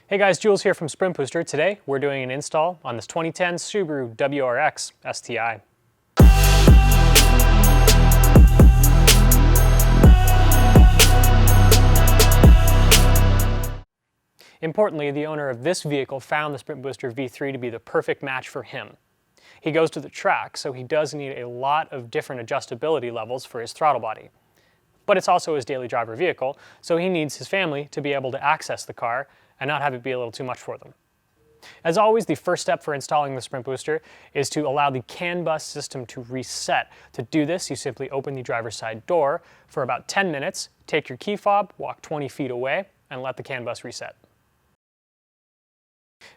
Hey guys, Jules here from Sprint Booster. Today we're doing an install on this 2010 Subaru WRX STI. Importantly, the owner of this vehicle found the Sprint Booster V3 to be the perfect match for him. He goes to the track, so he does need a lot of different adjustability levels for his throttle body. But it's also his daily driver vehicle, so he needs his family to be able to access the car and not have it be a little too much for them. As always, the first step for installing the Sprint Booster is to allow the CAN bus system to reset. To do this, you simply open the driver's side door for about 10 minutes, take your key fob, walk 20 feet away, and let the CAN bus reset.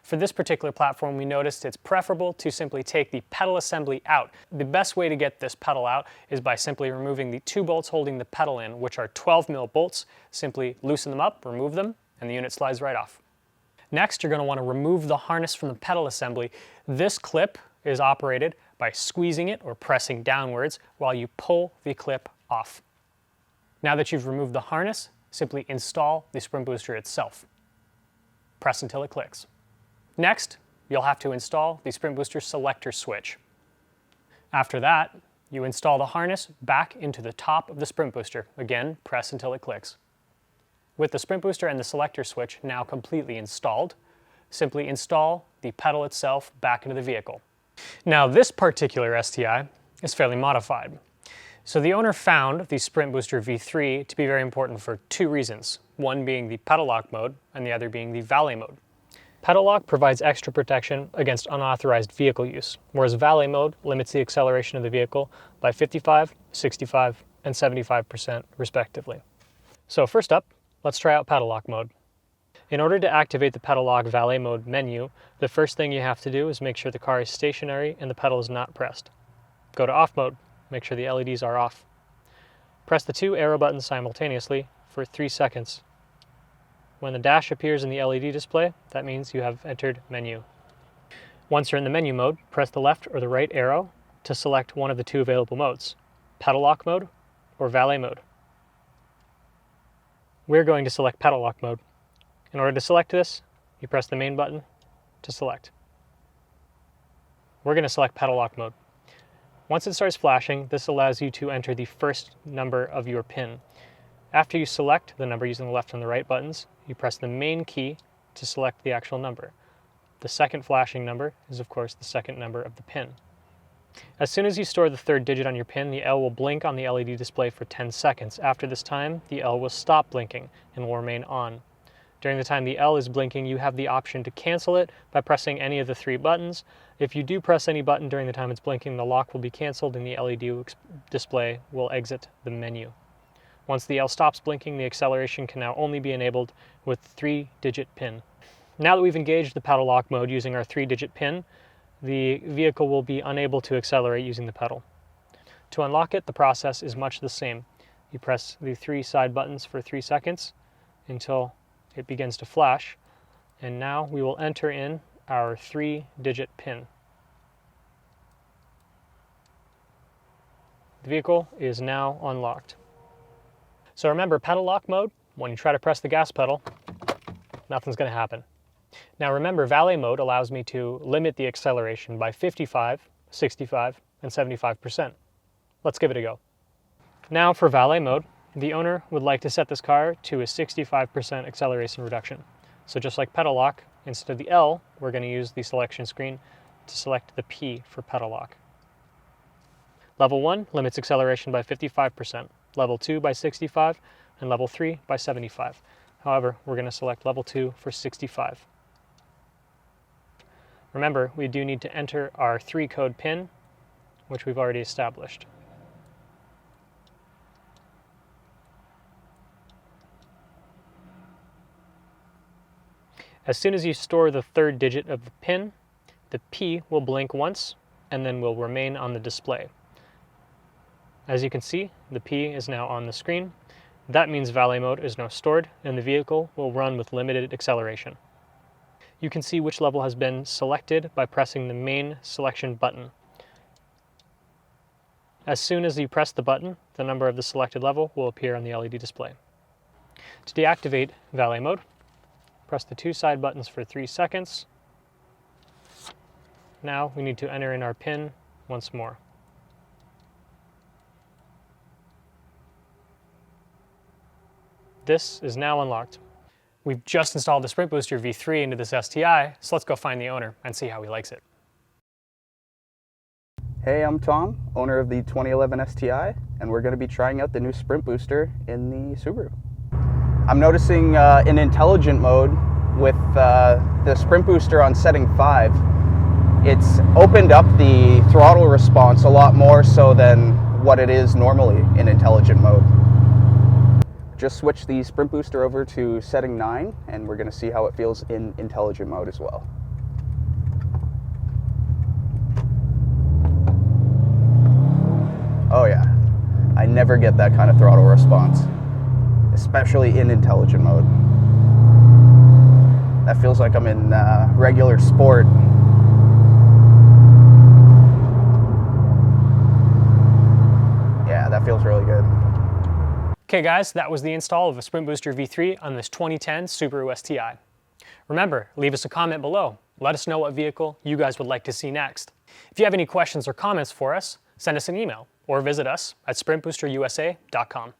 For this particular platform, we noticed it's preferable to simply take the pedal assembly out. The best way to get this pedal out is by simply removing the two bolts holding the pedal in, which are 12mm bolts. Simply loosen them up, remove them, and the unit slides right off. Next, you're going to want to remove the harness from the pedal assembly. This clip is operated by squeezing it or pressing downwards while you pull the clip off. Now that you've removed the harness, simply install the Sprint Booster itself. Press until it clicks. Next, you'll have to install the Sprint Booster selector switch. After that, you install the harness back into the top of the Sprint Booster. Again, press until it clicks. With the Sprint Booster and the selector switch now completely installed, simply install the pedal itself back into the vehicle. Now this particular STI is fairly modified. So the owner found the Sprint Booster V3 to be very important for two reasons, one being the pedal lock mode and the other being the valet mode. Pedal lock provides extra protection against unauthorized vehicle use, whereas valet mode limits the acceleration of the vehicle by 55, 65, and 75% respectively. So first up, let's try out pedal lock mode. In order to activate the pedal lock valet mode menu, the first thing you have to do is make sure the car is stationary and the pedal is not pressed. Go to off mode, make sure the LEDs are off. Press the two arrow buttons simultaneously for 3 seconds. When the dash appears in the LED display, that means you have entered menu. Once you're in the menu mode, press the left or the right arrow to select one of the two available modes, pedal lock mode or valet mode. We're going to select pedal lock mode. In order to select this, you press the main button to select. We're going to select pedal lock mode. Once it starts flashing, this allows you to enter the first number of your PIN. After you select the number using the left and the right buttons, you press the main key to select the actual number. The second flashing number is, of course, the second number of the PIN. As soon as you store the third digit on your PIN, the L will blink on the LED display for 10 seconds. After this time, the L will stop blinking and will remain on. During the time the L is blinking, you have the option to cancel it by pressing any of the three buttons. If you do press any button during the time it's blinking, the lock will be canceled and the LED display will exit the menu. Once the L stops blinking, the acceleration can now only be enabled with 3-digit PIN. Now that we've engaged the pedal lock mode using our 3-digit PIN, the vehicle will be unable to accelerate using the pedal. To unlock it, the process is much the same. You press the 3 side buttons for 3 seconds until it begins to flash, and now we will enter in our 3-digit PIN. The vehicle is now unlocked. So remember, pedal lock mode, when you try to press the gas pedal, nothing's going to happen. Now remember, valet mode allows me to limit the acceleration by 55, 65, and 75%. Let's give it a go. Now for valet mode, the owner would like to set this car to a 65% acceleration reduction. So just like pedal lock, instead of the L, we're going to use the selection screen to select the P for pedal lock. Level 1 limits acceleration by 55%, Level 2 by 65, and Level 3 by 75. However, we're going to select Level 2 for 65. Remember, we do need to enter our 3-code PIN, which we've already established. As soon as you store the third digit of the PIN, the P will blink once and then will remain on the display. As you can see, the P is now on the screen. That means valet mode is now stored and the vehicle will run with limited acceleration. You can see which level has been selected by pressing the main selection button. As soon as you press the button, the number of the selected level will appear on the LED display. To deactivate valet mode, Press the 2 side buttons for 3 seconds. Now we need to enter in our PIN once more. This is now unlocked. We've just installed the Sprint Booster V3 into this STI, so let's go find the owner and see how he likes it. Hey, I'm Tom, owner of the 2011 STI, and we're going to be trying out the new Sprint Booster in the Subaru. I'm noticing in intelligent mode with the Sprint Booster on setting 5, it's opened up the throttle response a lot more so than what it is normally in intelligent mode. Just switched the Sprint Booster over to setting 9, and we're going to see how it feels in intelligent mode as well. Oh yeah, I never get that kind of throttle response, especially in intelligent mode. That feels like I'm in regular sport. Yeah, that feels really good. Okay guys, that was the install of a Sprint Booster V3 on this 2010 Subaru STI. Remember, leave us a comment below. Let us know what vehicle you guys would like to see next. If you have any questions or comments for us, send us an email or visit us at sprintboosterusa.com.